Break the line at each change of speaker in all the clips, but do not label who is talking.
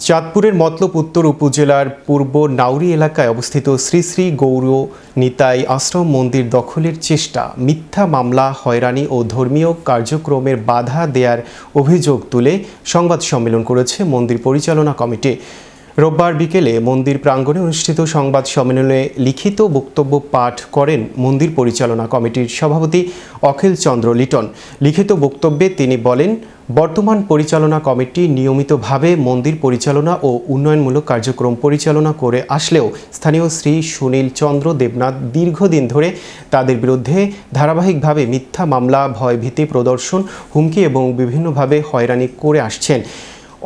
চাঁদপুরের মতলব উত্তর উপজেলার পূর্ব নাউরি এলাকায় অবস্থিত শ্রী শ্রী গৌর নিতাই আশ্রম মন্দির দখলের চেষ্টা, মিথ্যা মামলা, হয়রানি ও ধর্মীয় কার্যক্রমের বাধা দেয়ার অভিযোগ তুলে সংবাদ সম্মেলন করেছে মন্দির পরিচালনা কমিটি। রোববার বিকেলে মন্দির প্রাঙ্গণে অনুষ্ঠিত সংবাদ সম্মেলনে লিখিত বক্তব্য পাঠ করেন মন্দির পরিচালনা কমিটির সভাপতি অখিল চন্দ্র লিটন। লিখিত বক্তব্যে তিনি বলেন, বর্তমান পরিচালনা কমিটি নিয়মিতভাবে মন্দির পরিচালনা ও উন্নয়নমূলক কার্যক্রম পরিচালনা করে আসলেও স্থানীয় শ্রী সুনীল চন্দ্র দেবনাথ দীর্ঘদিন ধরে তাদের বিরুদ্ধে ধারাবাহিকভাবে মিথ্যা মামলা, ভয়ভীতি প্রদর্শন, হুমকি এবং বিভিন্নভাবে হয়রানি করে আসছেন।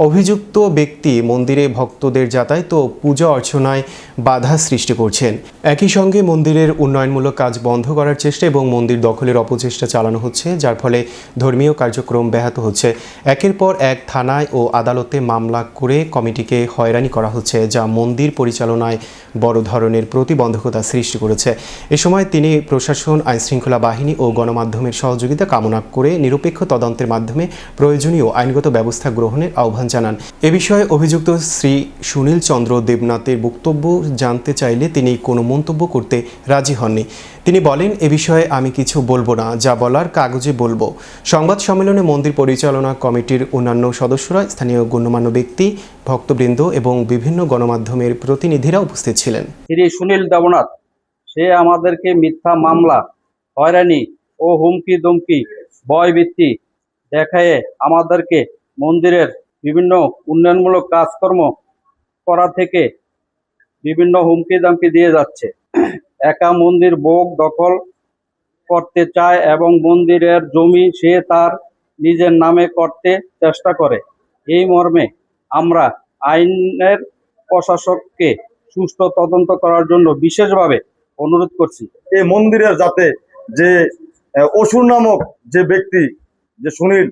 অভিযুক্ত ব্যক্তি মন্দিরে ভক্তদের যাতায়াত ও পূজা অর্চনায় বাধা সৃষ্টি করছেন। একই সঙ্গে মন্দিরের উন্নয়নমূলক কাজ বন্ধ করার চেষ্টা এবং মন্দির দখলের অপচেষ্টা চালানো হচ্ছে, যার ফলে ধর্মীয় কার্যক্রম ব্যাহত হচ্ছে। একের পর এক থানায় ও আদালতে মামলা করে কমিটিকে হয়রানি করা হচ্ছে, যা মন্দির পরিচালনায় বড় ধরনের প্রতিবন্ধকতা সৃষ্টি করেছে। এ সময় তিনি প্রশাসন, আইনশৃঙ্খলা বাহিনী ও গণমাধ্যমের সহযোগিতা কামনা করে নিরপেক্ষ তদন্তের মাধ্যমে প্রয়োজনীয় আইনগত ব্যবস্থা গ্রহণের আহ্বান জানান। এ বিষয়ে অভিযুক্ত শ্রী সুনীল চন্দ্র দেবনাথের বক্তব্য জানতে চাইলে তিনি কোনো মন্তব্য করতে রাজি হননি। তিনি বলেন, এ বিষয়ে আমি কিছু বলবো না, যা বলার কাগজে বলবো। সংবাদ সম্মেলনে মন্দির পরিচালনা কমিটির অন্যান্য সদস্যরা, স্থানীয় গণ্যমান্য ব্যক্তি, ভক্তবৃন্দ এবং বিভিন্ন গণমাধ্যমের প্রতিনিধিরা উপস্থিত ছিলেন।
শ্রী সুনীল দেবনাথ সে আমাদেরকে মিথ্যা মামলা, হয়রানি ও হুমকি দমকি, ভয়ভীতি দেখায়ে আমাদেরকে মন্দিরের বিভিন্ন উন্নয়নমূলক কাজকর্ম করা থেকে বিভিন্ন হুমকি দামকি দিয়ে যাচ্ছে। একা মন্দির ভোগ দখল করতে চায় এবং মন্দিরের জমি সে তার নিজের নামে করতে চেষ্টা করে। এই মর্মে আমরা আইনের প্রশাসককে সুষ্ঠু তদন্ত করার জন্য বিশেষভাবে অনুরোধ করছি।
এই মন্দিরের যাতে যে অসুর নামক যে ব্যক্তি যে সুনীল,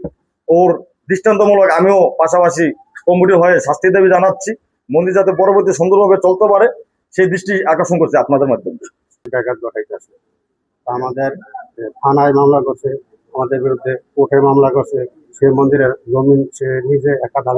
ওর দৃষ্টান্তমূলক আমিও পাশাপাশি কমিটির হয়ে শাস্তি দাবি জানাচ্ছি। মন্দির যাতে পরবর্তী সুন্দরভাবে চলতে পারে সেই দৃষ্টি আকর্ষণ করছে আপনাদের মাধ্যমে।
ব্যাঘাত ঘটাইতেছে। আমাদের থানায় মামলা করছে, আমাদের বিরুদ্ধে কোর্টে মামলা করছে। সে মন্দিরের জমিন সে নিজে একা দাবি